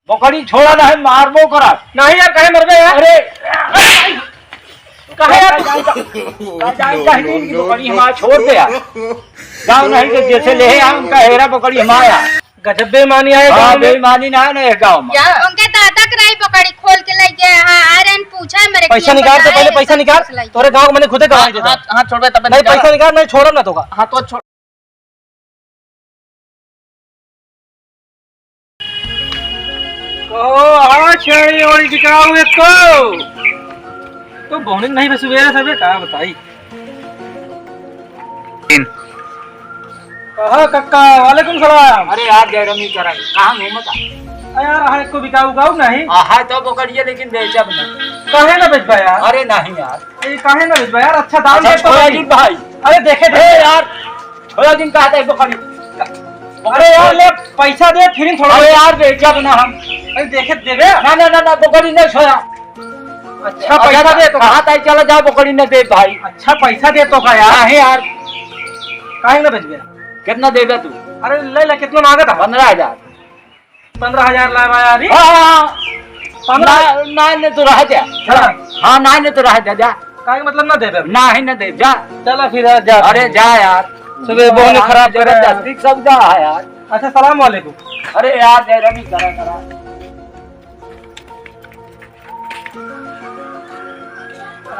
बकरी छोड़ा ना है मारबो करा। नहीं यार कहे मरबे यार। अरे कहे यार बकरी हमारा छोड़ दे यार। गाँव नहीं तो जैसे ले आया उनका हेरा बकरी हमारा। गजब बेईमानी है गाँव में। बेईमानी ना है ना गाँव में। उनके दादा कराई पकड़ी खोल के ले गए। हाँ आर्यन पूछा है मेरे पैसा निकाल तो पहले पैसा निकाल। तोरे गाँव मैंने खुदे गवाही देता। हाँ छोड़ दे तब नहीं पैसा निकाल नहीं छोड़ो ना तो का। हाँ तो छोड़ और टिकाऊ इसको तो बोनिंग नहीं बस सुबह सबे का बताई। कहा कक्का वालेकुम सलाम। अरे यार जयरमी करा कहाँ घूमता यार हाँ को बिकाऊ गाऊ नहीं। है तो बकरिए लेकिन बेचब ना। काहे ना बेचबा यार। अरे नहीं यार ये काहे ना बेचबा यार। अच्छा दाम दे तो छोड़ा दिन भाई। अरे देखे अरे यार छोड़ा दिन कहा था बकरी। अरे यार ले पैसा दे फिर थोड़ा। अरे यार बेचब ना हम। अरे देखे देबे ना ना ना ना बकरी नहीं छोड़ा। अच्छा पैसा दे तो कहा था चलो जाओ बकरी न दे भाई। अच्छा पैसा दे तो का यार। है यार काहे ना बेचबे। कितना देगा तू। अरे ले ले कितना मांगा था। 15,000। 15,000 लावा यार। हाँ 15 ना तो रह जा। हाँ ना तो रह जा जा। काहे मतलब ना देबे। ना ही न दे जा। चला फिर जा। अरे जा यार सुबह बहुत खराब कर रहा है। जल्दी सब जा है यार। अच्छा सलाम वालेकुम। अरे यार जयरमी करा करा।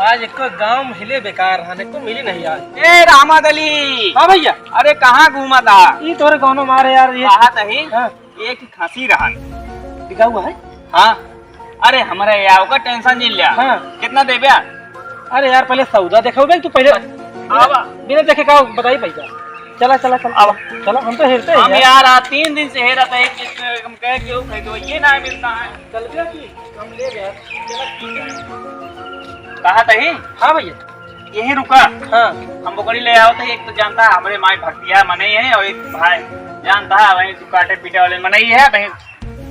आज एक गांव में हिले बेकार रहने को मिली नहीं आज। ए रहमत अली। हाँ भैया अरे कहाँ घूमा था। ये तोरे गाँव में मारे यार ये। कहा तही हाँ। एक ही खांसी रहा। बिका हुआ है। हाँ अरे हमारे यार का टेंशन नहीं लिया। हाँ। कितना दे बया। अरे यार पहले सौदा देखा हुआ तू पहले बिना देखे का बताई पैसा। चला चला चला अब चला हम तो हेरते हम हैं यार आज 3 दिन से हेरा था। हम कहे क्यों तो ये ना मिलता है। चल गया कि हम ले गए। कहा तही हाँ भैया यही रुका। हाँ हम बकरी ले आओ थे। एक तो जानता है हमारे माई भक्तिया मनई है और एक भाई जानता है वही काटे पीटे वाले मनई है। वही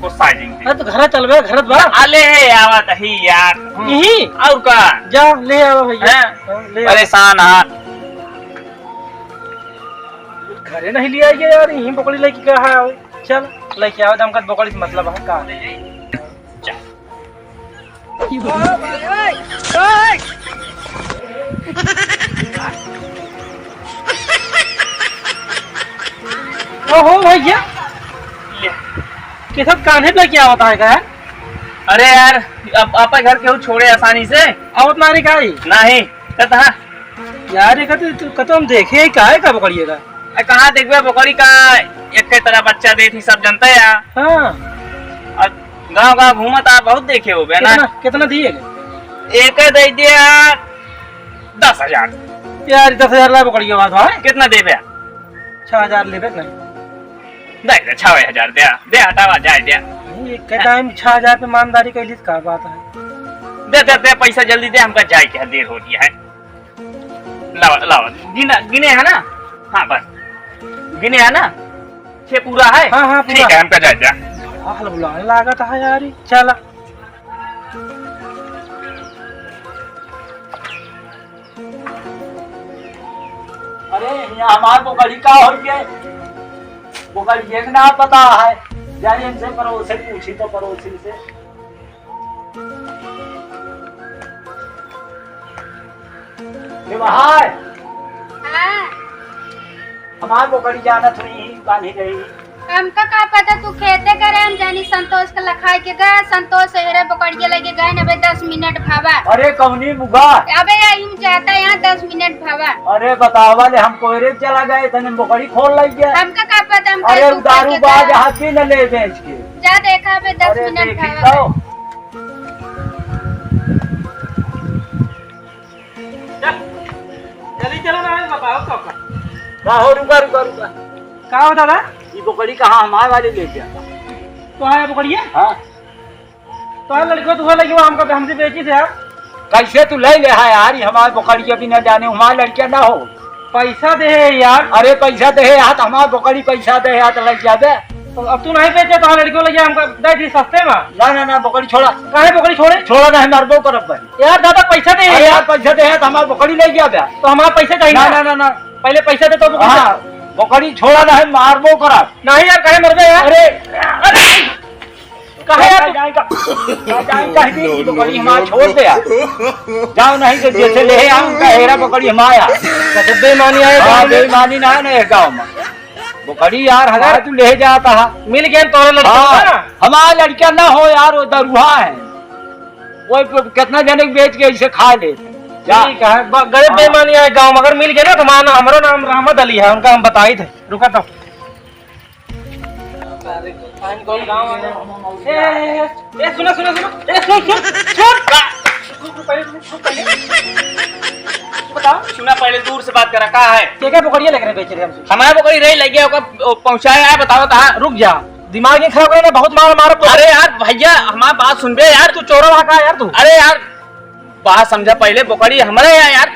को साइजिंग अरे तो घर चल बे घर बा आले है आवत ही यार। यही और का जा ले आओ भैया। हैं? हाँ, ले आओ। परेशान है। घरे नहीं लिया गया यार। यही बकरी लेके कहा है। चल लेके आओ दम का बकरी से मतलब है का। ओहो भैया के साथ कान्हे पे क्या होता है क्या। अरे यार अब आपा घर केहू छोड़े आसानी से आवत नारी का ही नहीं कहता यार ये कहते हम देखे का है का पकड़िएगा। कहाँ देखबे बकरी का एक तरह बच्चा दे थी सब जनता है। हाँ और गाँव गाँव घूमता बहुत देखे हो बे ना। कितना दिएगा। एक दे दिया 10,000 यार 10,000 ला पकड़िए बात भाई। कितना दे बे। 6,000 लेबे नहीं। दे 6,000 दे हटावा जाए दे। एक टाइम 6,000 पे ईमानदारी कैली का बात है। दे पैसा जल्दी दे। हमका जाए के देर हो रही है। लाओ लाओ गिने है ना। हाँ बस गिने है ना। 6 पूरा है। हाँ हाँ ठीक है हमका जाए जा। हाल बुलाने लागत है यार। चला अरे यहाँ हमारे बकरी का हो गया। बकरी देखना पता है। जाने इनसे पड़ोसी पूछी तो पड़ोसी से। भाई हाँ हमारे बकरी जाना थोड़ी ही बांधी गई। हमका का पता तू खेते करे। हम जानी संतोष का लखाई के गए। संतोष शहरे पकड़िए लगे गए। अबे 10 मिनट भावा। अरे कौनी मुगा। अबे हम जाता यहाँ 10 मिनट भावा। अरे बतावा ले हम कोयरे चला गए तने बकरी खोल लग गया। हमका का पता हम अरे दारू बाज हाथी न ले बेच के। जा देखा अबे 10 अरे मिनट देखी भावा। तो जल्दी चलो ना बताओ कब ना हो। रुका रुका रुका। का होता था। ये बकरी कहाँ हमारे वाले ले गया। तो है पकड़िए। हाँ तो लड़को तो लगी हमको हमसे बेची से आप। कैसे तू ले है यार। हमारे बकरी अभी न जाने हमारे लड़कियां ना हो। पैसा दे यार। अरे पैसा दे यार हमारे बकरी पैसा दे यार लग जाबे। तो अब तू नहीं बेचे तो लड़कियों लगे हमको दे दी सस्ते में। ना ना ना बकरी छोड़ा। काहे बकरी छोड़े। छोड़ा ना मरबो करब भाई। यार दादा पैसा दे अरे यार यार। पैसा दे यार हमारे बकरी ले गया बे। तो हमारा पैसा चाहिए ना ना ना ना पहले पैसा दे तो हाँ बकरी छोड़ा ना है मारबो करब। नहीं यार कहे मरबे यार। अरे कहे यार कह दी कि बकरी हमारा छोड़ दे यार। जाओ नहीं तो जैसे ले आऊं कहेरा बकरी हमारा। गजब बेईमानी है हाँ, गाँव में। बेईमानी ना है ना ये गाँव में। बकरी यार हमारा तू ले जाता है। मिल गया तोरे लड़का हाँ, ना। हमारा लड़का ना हो यार, वो दरुहा है, वो कितना जने बेच के इसे खा ले। ठीक है, गजब बेईमानी है गाँव में। अगर मिल गया ना तो हमारा नाम रहमत अली है, उनका हम बताए थे। रुका तो सुना सुना सुना सुना पहले दूर से बात करा कहा है क्या पकड़िए लेकर बेच रहे हमसे। हमारा बकरी रही लग गया पहुंचाया है बताओ कहा। रुक जा, दिमाग नहीं खराब करना, बहुत मार मार। अरे यार भैया हमारी बात सुन बे यार। तू चोरा वहाँ का यार तू। अरे यार बात समझा पहले बकरी हमारे यहाँ यार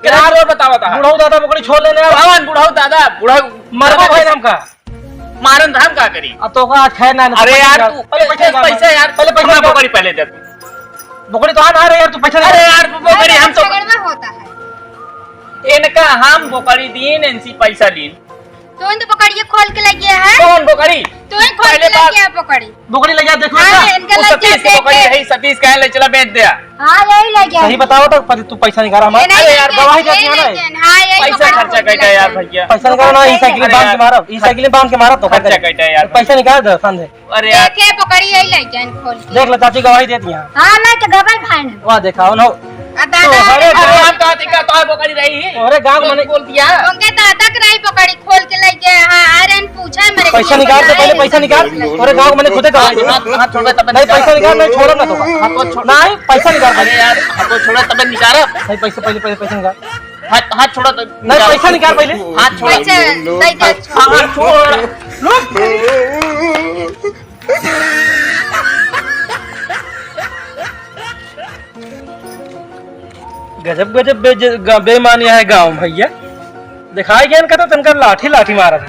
क्या रो बताओ था। बुढ़ाऊ दादा बकरी छोड़ लेने भगवान बुढ़ाओ दादा बुढ़ा मरवा भाई नाम का मारन धाम का करी। अब तो का खैर ना। अरे यार तू पैसा यार पहले पैसा बकरी पहले दे। बकरी तो आ रहे यार, तू पैसा। अरे यार बकरी हम तो झगड़वा होता है। इनका हम बकरी दीन इनसी पैसा लीन। तो इन तो पकड़िए खोल के लग गया है। कौन बकरी तो इन खोल के लग गया पकड़ी। बकरी ले जा देखो। हाँ, इनका लग गया सतीश की बकरी देख। रही सतीश कहे ले चला बेच दिया। हाँ यही लग गया। सही बताओ तो तू पैसा निकाल हमारा। अरे यार गवाही जाती है ना। हाँ यही पैसा खर्चा करता है यार भैया। पैसा निकाल ना, ई साइकिल अरे बांध यार। के मारो, ई साइकिल बांध के मारो तो खर्चा करता है यार। पैसा निकाल दे संदे। अरे यार देखे पकड़ी यही लग गया खोल के। देख लो चाची गवाही देती है। हाँ मैं तो गवाही भाई ने। वाह देखा उन्हों। दादा अरे अरे हम कहा थी क्या तो बकरी रही। अरे गांव में बोल दिया उनके दादा कराई पकड़ी खोल के लग गया। हाँ आयरन पूछा मेरे को। पैसा निकाल दे, पहले पैसा निकाल। अरे गांव मैंने खुदे कहा हाथ छोड़ तब नहीं पैसा निकाल, नहीं छोड़ो ना तो नहीं पैसा निकाल। अरे यार हाथ छोड़ा तब निकाल। नहीं पैसा पहले पैसा निकाल। हाथ छोड़ा तो नहीं पैसा निकाल पहले। हाथ छोड़ा पैसा नहीं दे। हाथ छोड़। गजब गजब बेईमानी है गांव भैया। दिखाई गया इनका तो तनका लाठी लाठी मारा था।